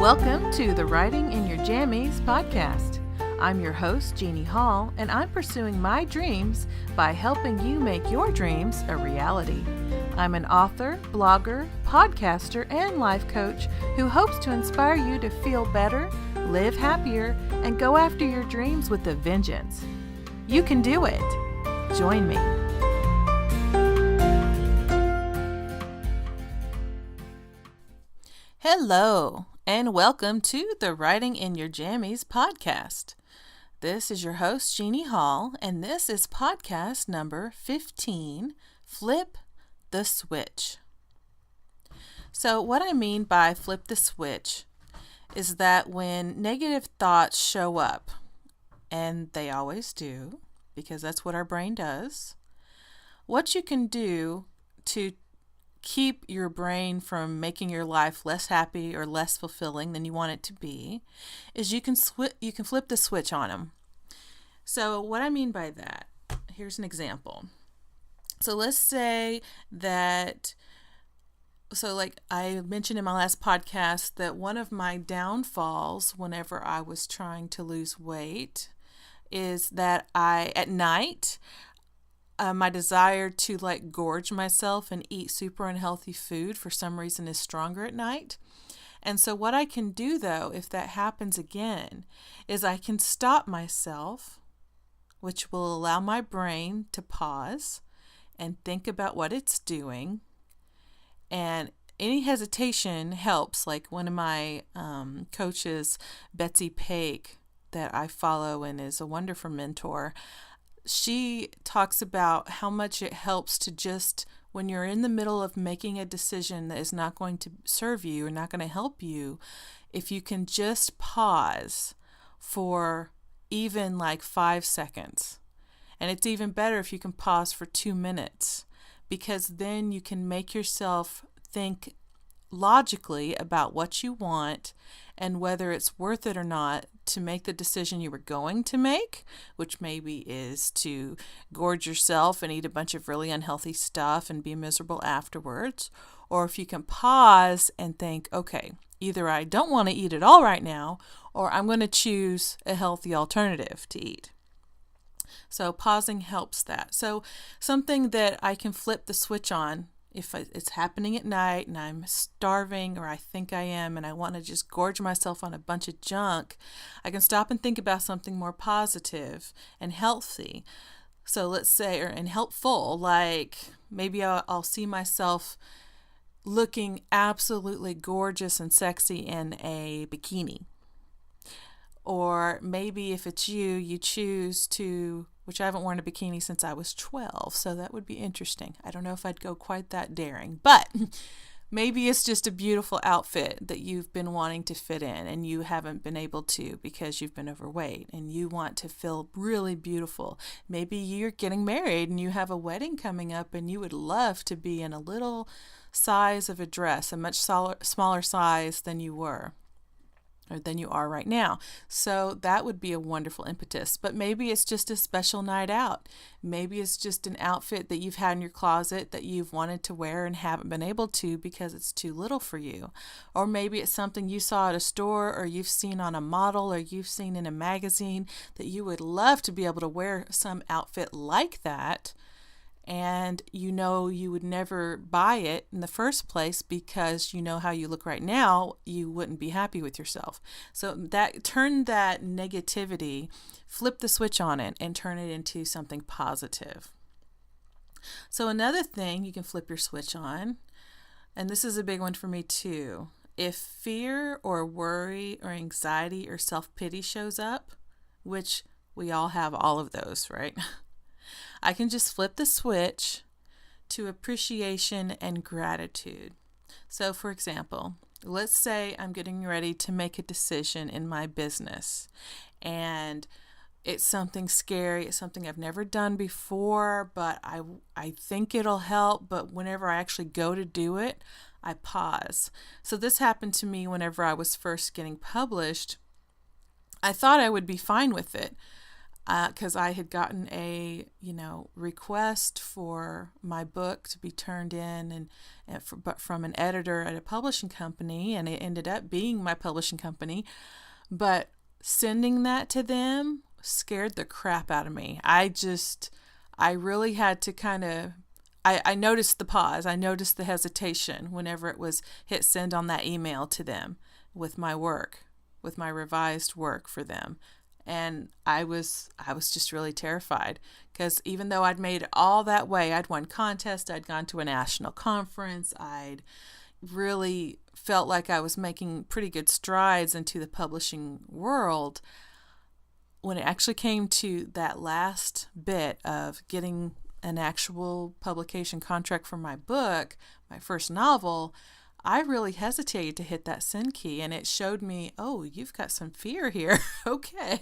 Welcome to the Writing in Your Jammies podcast. I'm your host, Jeannie Hall, and I'm pursuing my dreams by helping you make your dreams a reality. I'm an author, blogger, podcaster, and life coach who hopes to inspire you to feel better, live happier, and go after your dreams with a vengeance. You can do it. Join me. Hello, and welcome to the Writing in Your Jammies podcast. This is your host, Jeannie Hall, and this is podcast number 15, Flip the Switch. So what I mean by flip the switch is that when negative thoughts show up, and they always do, because that's what our brain does, what you can do to keep your brain from making your life less happy or less fulfilling than you want it to be is you can flip the switch on them. So what I mean by that, here's an example. So let's say that, like I mentioned in my last podcast, that one of my downfalls whenever I was trying to lose weight is that at night, my desire to gorge myself and eat super unhealthy food for some reason is stronger at night. And so what I can do though, if that happens again, is I can stop myself, which will allow my brain to pause and think about what it's doing. And any hesitation helps. Like one of my coaches, Betsy Paik, that I follow and is a wonderful mentor, she talks about how much it helps to just, when you're in the middle of making a decision that is not going to serve you or not going to help you, if you can just pause for even 5 seconds. And it's even better if you can pause for 2 minutes, because then you can make yourself think logically about what you want and whether it's worth it or not to make the decision you were going to make, which maybe is to gorge yourself and eat a bunch of really unhealthy stuff and be miserable afterwards. Or if you can pause and think, okay, either I don't want to eat at all right now, or I'm going to choose a healthy alternative to eat. So pausing helps that. So something that I can flip the switch on, if it's happening at night and I'm starving, or I think I am, and I want to just gorge myself on a bunch of junk, I can stop and think about something more positive and healthy. So let's say, and helpful, like maybe I'll see myself looking absolutely gorgeous and sexy in a bikini. Or maybe if it's you choose to, which I haven't worn a bikini since I was 12, so that would be interesting. I don't know if I'd go quite that daring, but maybe it's just a beautiful outfit that you've been wanting to fit in and you haven't been able to because you've been overweight and you want to feel really beautiful. Maybe you're getting married and you have a wedding coming up and you would love to be in a little size of a dress, a much smaller size than you were, or than you are right now. So that would be a wonderful impetus. But maybe it's just a special night out. Maybe it's just an outfit that you've had in your closet that you've wanted to wear and haven't been able to because it's too little for you. Or maybe it's something you saw at a store, or you've seen on a model, or you've seen in a magazine that you would love to be able to wear some outfit like that. And you know you would never buy it in the first place because you know how you look right now, you wouldn't be happy with yourself. So turn that negativity, flip the switch on it, and turn it into something positive. So another thing you can flip your switch on, and this is a big one for me too, if fear or worry or anxiety or self-pity shows up, which we all have all of those, right? I can just flip the switch to appreciation and gratitude. So for example, let's say I'm getting ready to make a decision in my business and it's something scary, it's something I've never done before, but I think it'll help, but whenever I actually go to do it, I pause. So this happened to me whenever I was first getting published. I thought I would be fine with it. because I had gotten a request for my book to be turned in but from an editor at a publishing company, and it ended up being my publishing company. But sending that to them scared the crap out of me. I really had to kind of, I noticed the pause. I noticed the hesitation whenever it was hit send on that email to them with my work, with my revised work for them. And I was just really terrified, because even though I'd made it all that way, I'd won contests, I'd gone to a national conference, I'd really felt like I was making pretty good strides into the publishing world. When it actually came to that last bit of getting an actual publication contract for my book, my first novel, I really hesitated to hit that send key, and it showed me, oh, you've got some fear here, okay,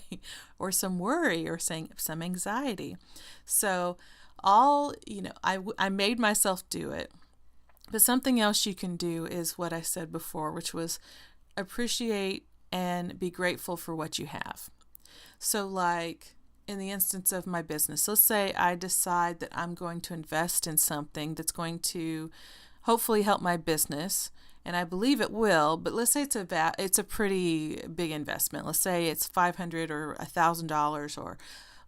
or some worry, or some anxiety. So I made myself do it. But something else you can do is what I said before, which was appreciate and be grateful for what you have. So like in the instance of my business, let's say I decide that I'm going to invest in something that's going to hopefully help my business, and I believe it will, but let's say it's a pretty big investment. Let's say it's $500 or $1,000 or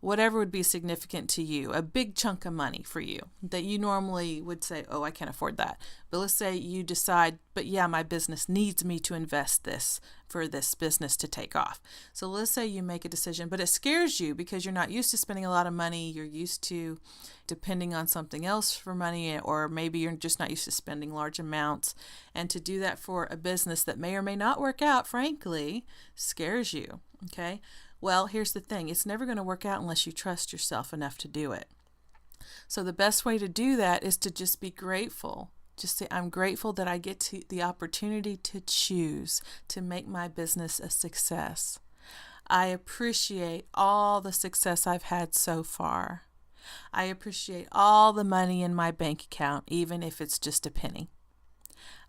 whatever would be significant to you, a big chunk of money for you that you normally would say, oh, I can't afford that. But let's say you decide, but yeah, my business needs me to invest this for this business to take off. So let's say you make a decision, but it scares you because you're not used to spending a lot of money. You're used to depending on something else for money, or maybe you're just not used to spending large amounts. And to do that for a business that may or may not work out, frankly, scares you. Okay? Well, here's the thing. It's never going to work out unless you trust yourself enough to do it. So the best way to do that is to just be grateful. Just say, I'm grateful that I get the opportunity to choose to make my business a success. I appreciate all the success I've had so far. I appreciate all the money in my bank account, even if it's just a penny.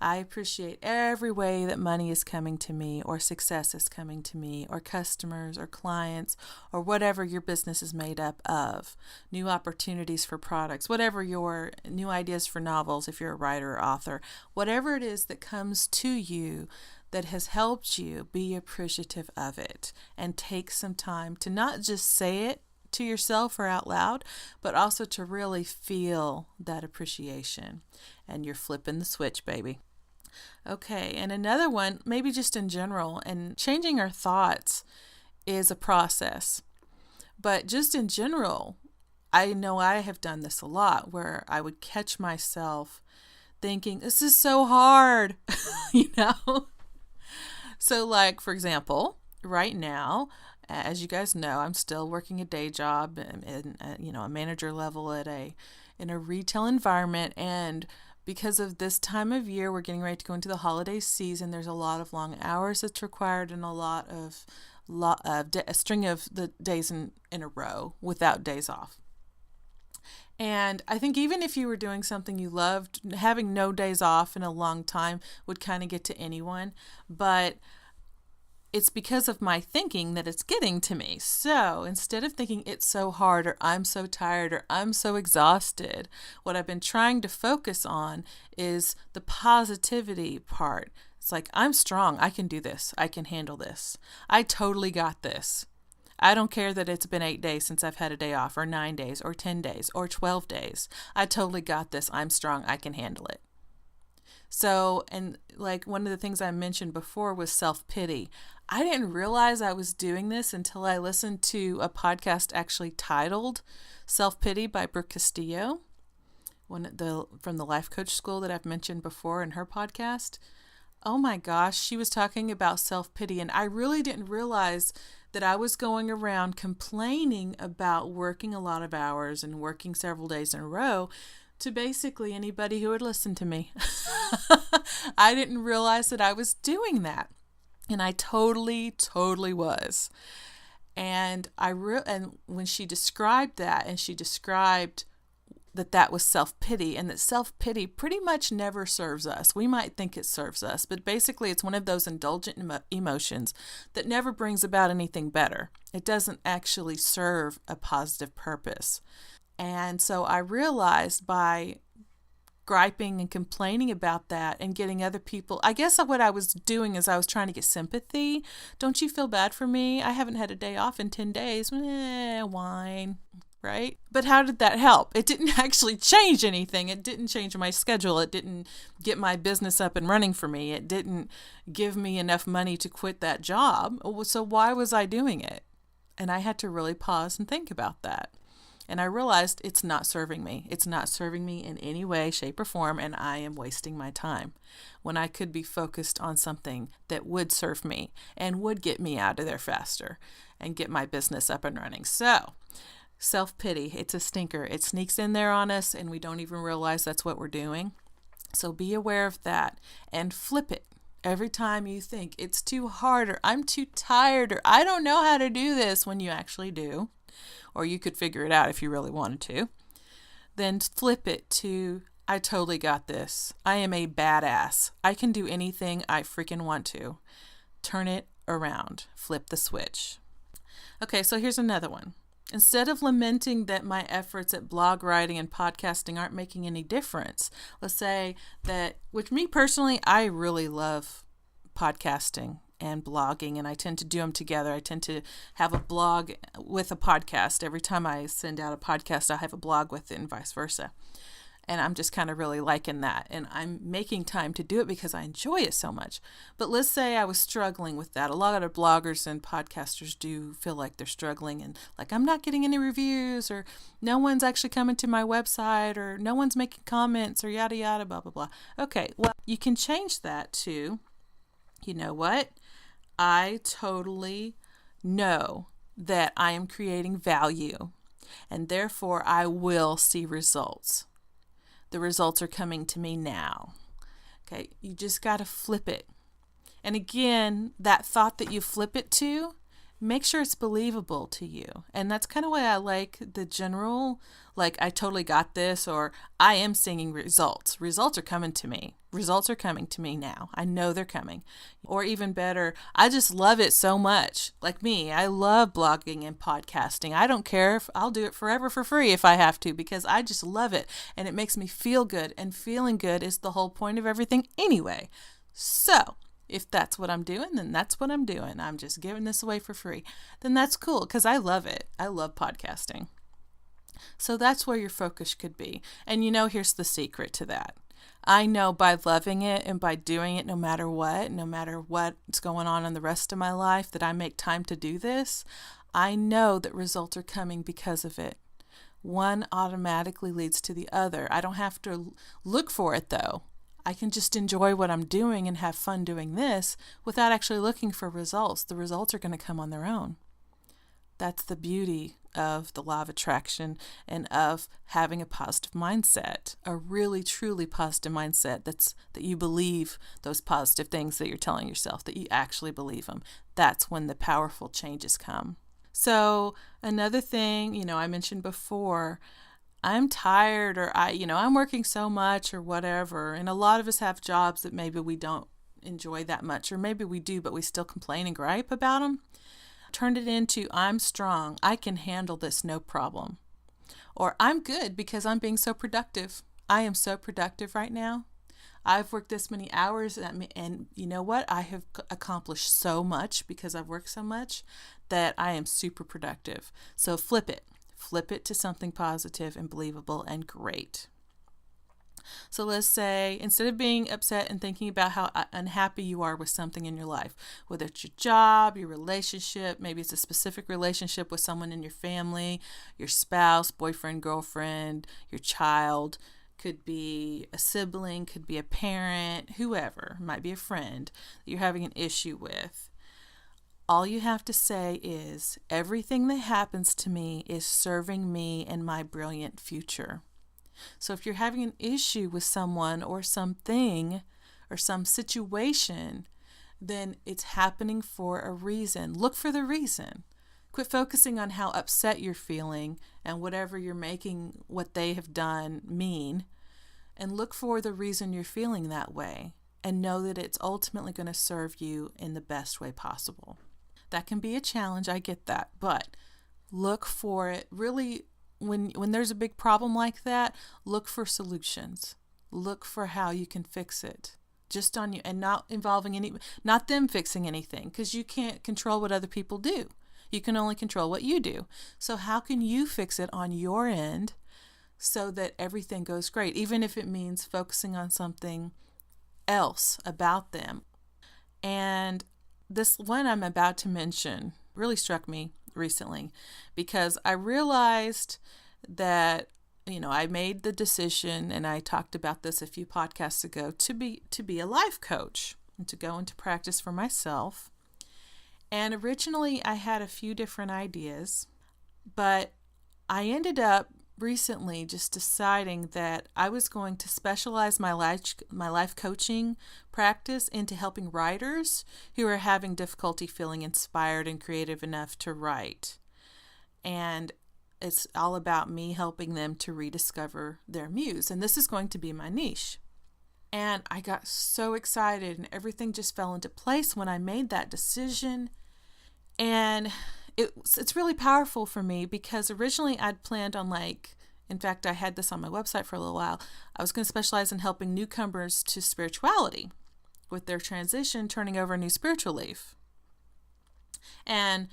I appreciate every way that money is coming to me, or success is coming to me, or customers or clients, or whatever your business is made up of. New opportunities for products, whatever your new ideas for novels, if you're a writer or author, whatever it is that comes to you that has helped you, be appreciative of it, and take some time to not just say it to yourself or out loud, but also to really feel that appreciation. And you're flipping the switch, baby. Okay, and another one, maybe just in general, and changing our thoughts is a process. But just in general, I know I have done this a lot, where I would catch myself thinking, this is so hard, So like, for example, right now, as you guys know, I'm still working a day job in a manager level in a retail environment, and because of this time of year, we're getting ready to go into the holiday season. There's a lot of long hours that's required, and a string of the days in a row without days off. And I think even if you were doing something you loved, having no days off in a long time would kind of get to anyone. But it's because of my thinking that it's getting to me. So instead of thinking it's so hard, or I'm so tired, or I'm so exhausted, what I've been trying to focus on is the positivity part. It's like, I'm strong. I can do this. I can handle this. I totally got this. I don't care that it's been 8 days since I've had a day off, or 9 days, or 10 days, or 12 days. I totally got this. I'm strong. I can handle it. So, and like one of the things I mentioned before was self-pity. I didn't realize I was doing this until I listened to a podcast actually titled Self-Pity by Brooke Castillo, from the Life Coach School that I've mentioned before in her podcast. Oh my gosh, she was talking about self-pity, and I really didn't realize that I was going around complaining about working a lot of hours and working several days in a row to basically anybody who would listen to me. I didn't realize that I was doing that. And I totally was. And and when she described that, and she described that was self-pity, and that self-pity pretty much never serves us. We might think it serves us, but basically it's one of those indulgent emotions that never brings about anything better. It doesn't actually serve a positive purpose. And so I realized by griping and complaining about that and getting other people, I guess what I was doing is I was trying to get sympathy. Don't you feel bad for me? I haven't had a day off in 10 days. Whine. Right? But how did that help? It didn't actually change anything. It didn't change my schedule. It didn't get my business up and running for me. It didn't give me enough money to quit that job. So why was I doing it? And I had to really pause and think about that. And I realized it's not serving me. It's not serving me in any way, shape, or form, and I am wasting my time when I could be focused on something that would serve me and would get me out of there faster and get my business up and running. So, self-pity, it's a stinker. It sneaks in there on us and we don't even realize that's what we're doing. So be aware of that and flip it. Every time you think it's too hard or I'm too tired or I don't know how to do this, when you actually do, or you could figure it out if you really wanted to, then flip it to, I totally got this. I am a badass. I can do anything I freaking want to. Turn it around. Flip the switch. Okay, so here's another one. Instead of lamenting that my efforts at blog writing and podcasting aren't making any difference, let's say that, with me personally, I really love podcasting and blogging, and I tend to do them together. I tend to have a blog with a podcast. Every time I send out a podcast, I have a blog with it and vice versa. And I'm just kind of really liking that. And I'm making time to do it because I enjoy it so much. But let's say I was struggling with that. A lot of bloggers and podcasters do feel like they're struggling and like, I'm not getting any reviews, or no one's actually coming to my website, or no one's making comments, or yada, yada, blah, blah, blah. Okay, well, you can change that to, you know what? I totally know that I am creating value, and therefore I will see results. The results are coming to me now. Okay, you just got to flip it. And again, that thought that you flip it to, make sure it's believable to you. And that's kind of why I like the general, like, I totally got this, or I am seeing results. Results are coming to me. Results are coming to me now. I know they're coming. Or even better, I just love it so much. Like me, I love blogging and podcasting. I don't care if I'll do it forever for free if I have to, because I just love it and it makes me feel good, and feeling good is the whole point of everything anyway. So, if that's what I'm doing, then that's what I'm doing. I'm just giving this away for free. Then that's cool, because I love it. I love podcasting. So that's where your focus could be. And here's the secret to that. I know by loving it and by doing it no matter what's going on in the rest of my life, that I make time to do this, I know that results are coming because of it. One automatically leads to the other. I don't have to look for it, though. I can just enjoy what I'm doing and have fun doing this without actually looking for results. The results are going to come on their own. That's the beauty of the law of attraction and of having a positive mindset, a really, truly positive mindset that you believe those positive things that you're telling yourself, that you actually believe them. That's when the powerful changes come. So another thing, I mentioned before, I'm tired, or I'm working so much or whatever. And a lot of us have jobs that maybe we don't enjoy that much, or maybe we do, but we still complain and gripe about them. Turn it into, I'm strong. I can handle this, no problem. Or I'm good because I'm being so productive. I am so productive right now. I've worked this many hours, and you know what? I have accomplished so much because I've worked so much that I am super productive. So flip it. Flip it to something positive and believable and great. So let's say, instead of being upset and thinking about how unhappy you are with something in your life, whether it's your job, your relationship, maybe it's a specific relationship with someone in your family, your spouse, boyfriend, girlfriend, your child, could be a sibling, could be a parent, whoever, might be a friend that you're having an issue with. All you have to say is, everything that happens to me is serving me and my brilliant future. So if you're having an issue with someone or something or some situation, then it's happening for a reason. Look for the reason. Quit focusing on how upset you're feeling and whatever you're making what they have done mean, and look for the reason you're feeling that way and know that it's ultimately going to serve you in the best way possible. That can be a challenge, I get that, but look for it. Really, when there's a big problem like that, look for solutions. Look for how you can fix it. Just on you, and not involving not them fixing anything, because you can't control what other people do. You can only control what you do. So how can you fix it on your end so that everything goes great, even if it means focusing on something else about them? And this one I'm about to mention really struck me recently, because I realized that I made the decision, and I talked about this a few podcasts ago, to be a life coach and to go into practice for myself. And originally I had a few different ideas, but I ended up recently just deciding that I was going to specialize my life coaching practice into helping writers who are having difficulty feeling inspired and creative enough to write. And it's all about me helping them to rediscover their muse. And this is going to be my niche. And I got so excited, and everything just fell into place when I made that decision. And it's really powerful for me, because originally I'd planned on, in fact, I had this on my website for a little while. I was going to specialize in helping newcomers to spirituality with their transition, turning over a new spiritual leaf. And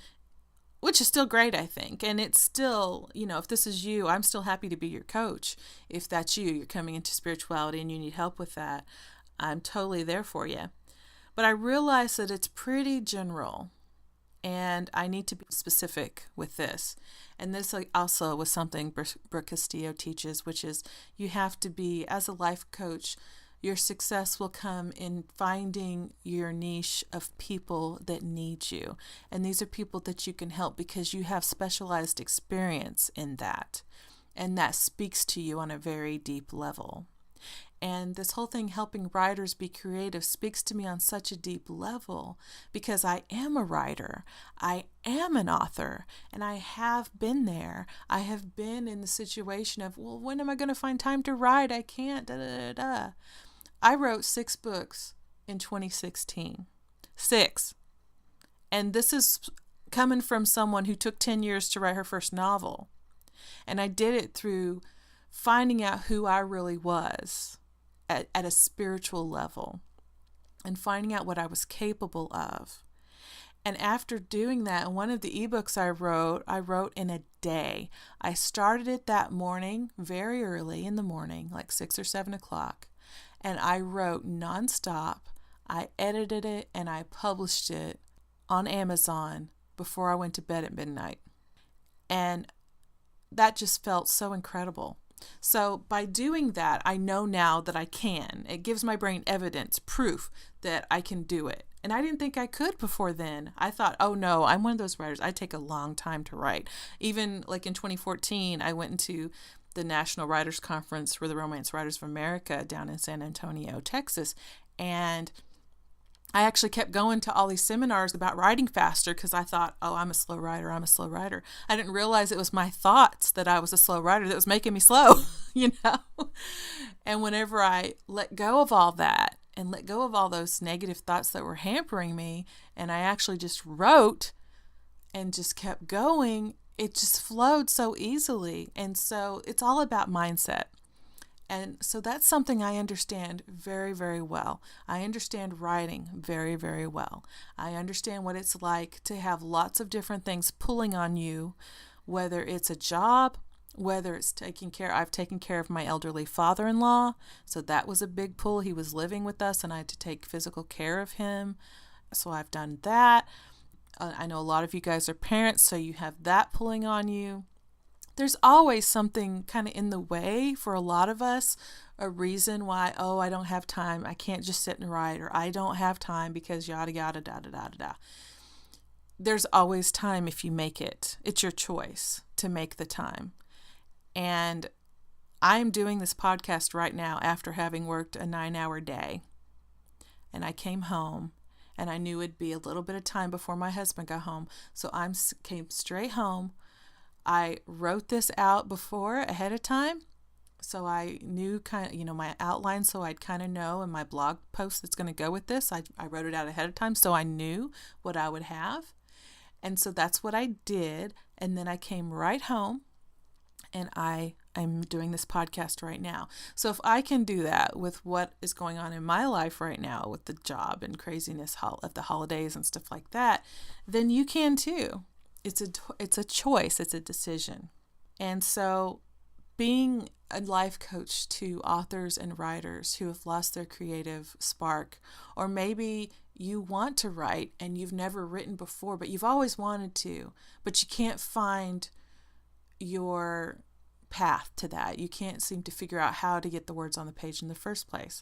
which is still great, I think. And it's still, if this is you, I'm still happy to be your coach. If that's you're coming into spirituality and you need help with that, I'm totally there for you. But I realize that it's pretty general, and I need to be specific with this. And this also was something Brooke Castillo teaches, which is you have to be, as a life coach, your success will come in finding your niche of people that need you. And these are people that you can help because you have specialized experience in that. And that speaks to you on a very deep level. And this whole thing, helping writers be creative, speaks to me on such a deep level because I am a writer. I am an author, and I have been there. I have been in the situation of, well, when am I going to find time to write? I can't, da, da, da, da. I wrote 6 books in 2016. 6. And this is coming from someone who took 10 years to write her first novel. And I did it through finding out who I really was at a spiritual level and finding out what I was capable of. And after doing that, one of the ebooks I wrote in a day. I started it that morning, very early in the morning, like 6 or 7 o'clock. And I wrote nonstop. I edited it and I published it on Amazon before I went to bed at midnight. And that just felt so incredible. So by doing that, I know now that I can. It gives my brain evidence, proof that I can do it. And I didn't think I could before then. I thought, oh no, I'm one of those writers. I take a long time to write. Even like in 2014, I went into the National Writers Conference for the Romance Writers of America down in San Antonio, Texas. And I actually kept going to all these seminars about writing faster because I thought, oh, I'm a slow writer. I didn't realize it was my thoughts that I was a slow writer that was making me slow, And whenever I let go of all that and let go of all those negative thoughts that were hampering me, and I actually just wrote and just kept going, it just flowed so easily. And so it's all about mindset. And so that's something I understand very, very well. I understand writing very, very well. I understand what it's like to have lots of different things pulling on you, whether it's a job, whether it's I've taken care of my elderly father-in-law. So that was a big pull. He was living with us and I had to take physical care of him. So I've done that. I know a lot of you guys are parents, so you have that pulling on you. There's always something kind of in the way for a lot of us, a reason why, oh, I don't have time. I can't just sit and write, or I don't have time because yada, yada, da, da, da, da, da. There's always time if you make it. It's your choice to make the time. And I'm doing this podcast right now after having worked a 9-hour day. And I came home and I knew it'd be a little bit of time before my husband got home. So I came straight home. I wrote this out before ahead of time. So I knew my outline, so I'd kind of know, and my blog post that's going to go with this, I wrote it out ahead of time so I knew what I would have. And so that's what I did. And then I came right home, and I'm doing this podcast right now. So if I can do that with what is going on in my life right now with the job and craziness of the holidays and stuff like that, then you can too. It's a choice. It's a decision. And so being a life coach to authors and writers who have lost their creative spark, or maybe you want to write and you've never written before, but you've always wanted to, but you can't find your path to that. You can't seem to figure out how to get the words on the page in the first place.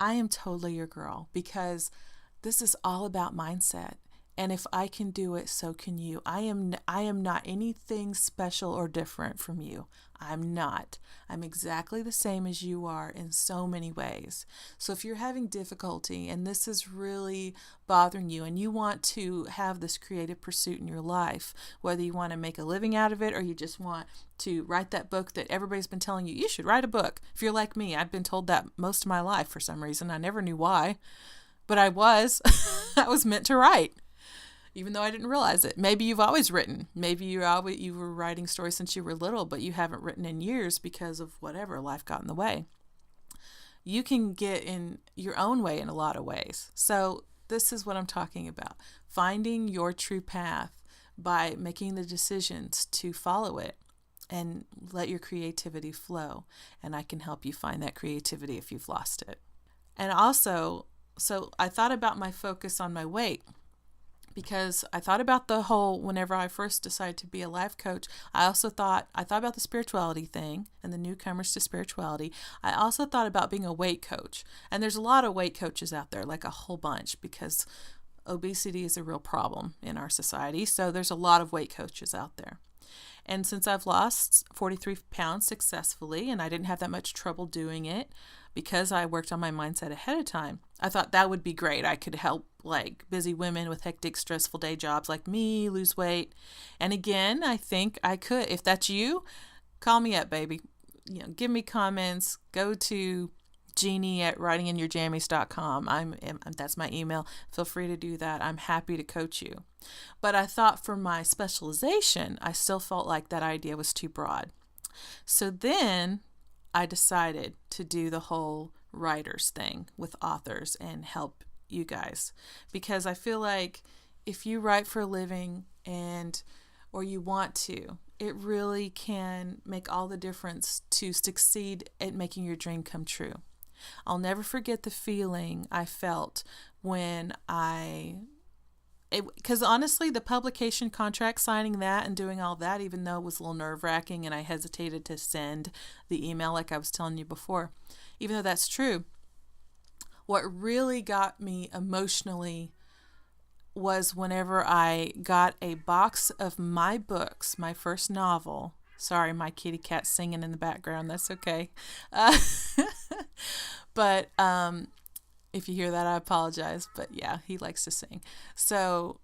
I am totally your girl, because this is all about mindset. And if I can do it, so can you. I am not anything special or different from you. I'm not. I'm exactly the same as you are in so many ways. So if you're having difficulty and this is really bothering you and you want to have this creative pursuit in your life, whether you want to make a living out of it or you just want to write that book that everybody's been telling you, you should write a book. If you're like me, I've been told that most of my life for some reason. I never knew why, but I was. I was meant to write, even though I didn't realize it. Maybe you've always written. Maybe you were writing stories since you were little, but you haven't written in years because of whatever, life got in the way. You can get in your own way in a lot of ways. So this is what I'm talking about. Finding your true path by making the decisions to follow it and let your creativity flow. And I can help you find that creativity if you've lost it. And also, so I thought about my focus on my weight, because I thought about the whole, whenever I first decided to be a life coach, I thought about the spirituality thing and the newcomers to spirituality. I also thought about being a weight coach. And there's a lot of weight coaches out there, like a whole bunch, because obesity is a real problem in our society. So there's a lot of weight coaches out there. And since I've lost 43 pounds successfully, and I didn't have that much trouble doing it because I worked on my mindset ahead of time, I thought that would be great. I could help like busy women with hectic, stressful day jobs like me lose weight. And again, I think I could. If that's you, call me up, baby. Give me comments. Go to Jeannie@writinginyourjammies.com. That's my email. Feel free to do that. I'm happy to coach you. But I thought for my specialization, I still felt like that idea was too broad. So then I decided to do the whole writers thing with authors and help you guys, because I feel like if you write for a living or you want to, it really can make all the difference to succeed at making your dream come true. I'll never forget the feeling I felt when because honestly, the publication contract, signing that and doing all that, even though it was a little nerve-wracking and I hesitated to send the email like I was telling you before, even though that's true, what really got me emotionally was whenever I got a box of my books, my first novel. Sorry, my kitty cat's singing in the background. That's okay. But if you hear that, I apologize. But yeah, he likes to sing. So,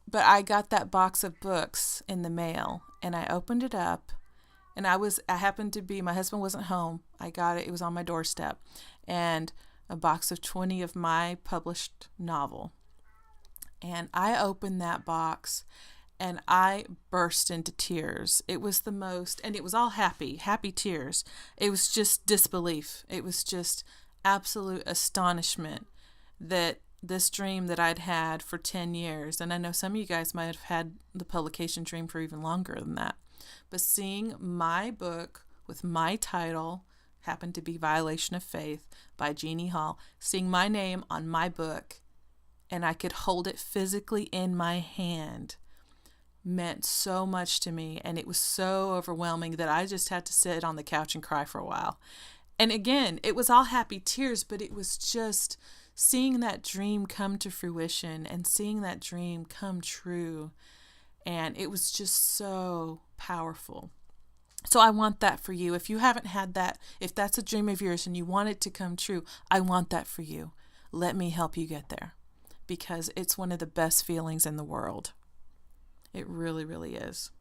but I got that box of books in the mail, and I opened it up, and I happened to be, my husband wasn't home. I got it. It was on my doorstep, and a box of 20 of my published novel. And I opened that box and I burst into tears. It was the most, and it was all happy tears. It was just disbelief. It was just absolute astonishment that this dream that I'd had for 10 years, and I know some of you guys might have had the publication dream for even longer than that, but seeing my book with my title, happened to be Violation of Faith by Jeannie Hall, seeing my name on my book, and I could hold it physically in my hand, meant so much to me. And it was so overwhelming that I just had to sit on the couch and cry for a while. And again, it was all happy tears, but it was just seeing that dream come to fruition and seeing that dream come true. And it was just so powerful. So I want that for you. If you haven't had that, if that's a dream of yours and you want it to come true, I want that for you. Let me help you get there. because it's one of the best feelings in the world. It really, really is.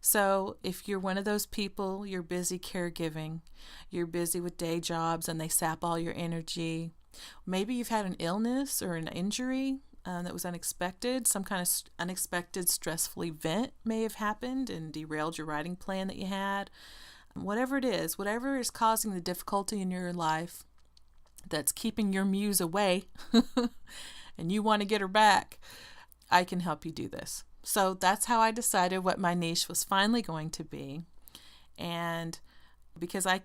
So if you're one of those people, you're busy caregiving, you're busy with day jobs and they sap all your energy. Maybe you've had an illness or an injury that was unexpected. Some kind of unexpected stressful event may have happened and derailed your writing plan that you had. Whatever it is, whatever is causing the difficulty in your life that's keeping your muse away and you want to get her back, I can help you do this. So that's how I decided what my niche was finally going to be. And because I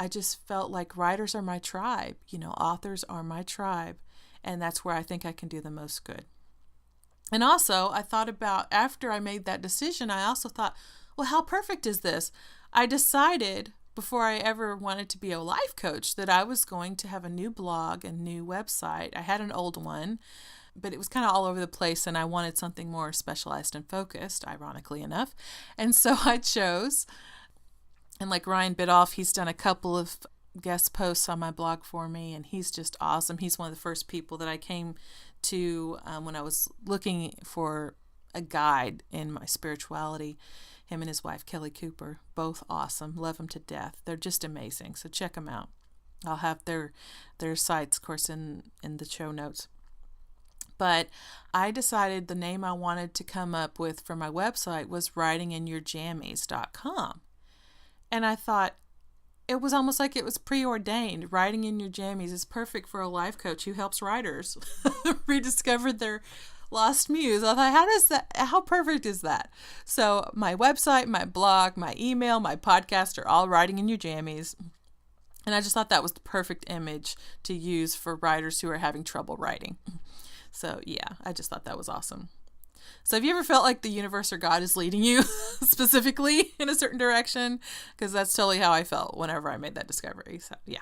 just felt like writers are my tribe, authors are my tribe. And that's where I think I can do the most good. And also, I thought about, after I made that decision, I also thought, well, how perfect is this? I decided before I ever wanted to be a life coach that I was going to have a new blog and new website. I had an old one, but it was kind of all over the place, and I wanted something more specialized and focused, ironically enough. And so I chose, and like Ryan Bidoff, he's done a couple of guest posts on my blog for me, and he's just awesome. He's one of the first people that I came to when I was looking for a guide in my spirituality. Him and his wife, Kelly Cooper, both awesome. Love them to death. They're just amazing. So check them out. I'll have their sites, of course, in the show notes. But I decided the name I wanted to come up with for my website was writinginyourjammies.com. And I thought it was almost like it was preordained. Writing in Your Jammies is perfect for a life coach who helps writers rediscover their lost muse. I thought, how perfect is that? So my website, my blog, my email, my podcast are all Writing in Your Jammies. And I just thought that was the perfect image to use for writers who are having trouble writing. So yeah, I just thought that was awesome. So have you ever felt like the universe or God is leading you specifically in a certain direction? Because that's totally how I felt whenever I made that discovery. So yeah.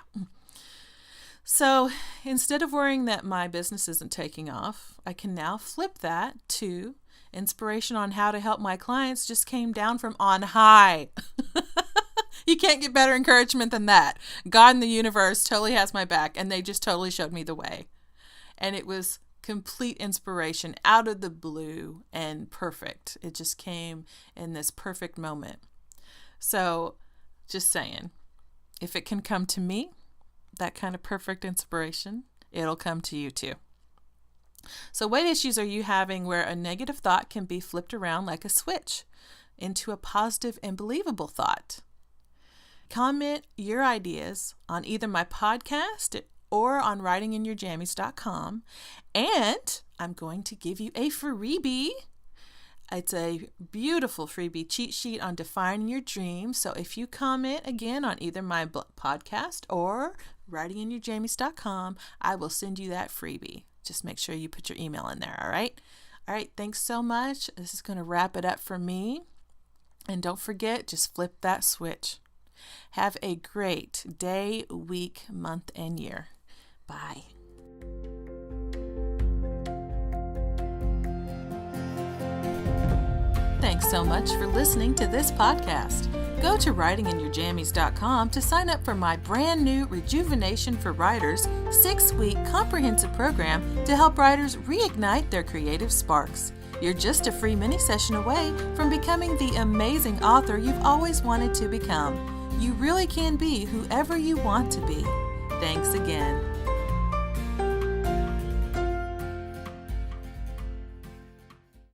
So instead of worrying that my business isn't taking off, I can now flip that to inspiration on how to help my clients just came down from on high. You can't get better encouragement than that. God and the universe totally has my back, and they just totally showed me the way. And it was complete inspiration out of the blue and perfect. It just came in this perfect moment. So just saying, if it can come to me, that kind of perfect inspiration, it'll come to you too. So what issues are you having where a negative thought can be flipped around like a switch into a positive and believable thought? Comment your ideas on either my podcast or on writinginyourjammies.com, and I'm going to give you a freebie. It's a beautiful freebie cheat sheet on defining your dreams. So if you comment again on either my podcast or writinginyourjammies.com, I will send you that freebie. Just make sure you put your email in there, all right? All right, thanks so much. This is going to wrap it up for me. And don't forget, just flip that switch. Have a great day, week, month, and year. Bye. Thanks so much for listening to this podcast. Go to writinginyourjammies.com to sign up for my brand new Rejuvenation for Writers 6-week comprehensive program to help writers reignite their creative sparks. You're just a free mini session away from becoming the amazing author you've always wanted to become. You really can be whoever you want to be. Thanks again.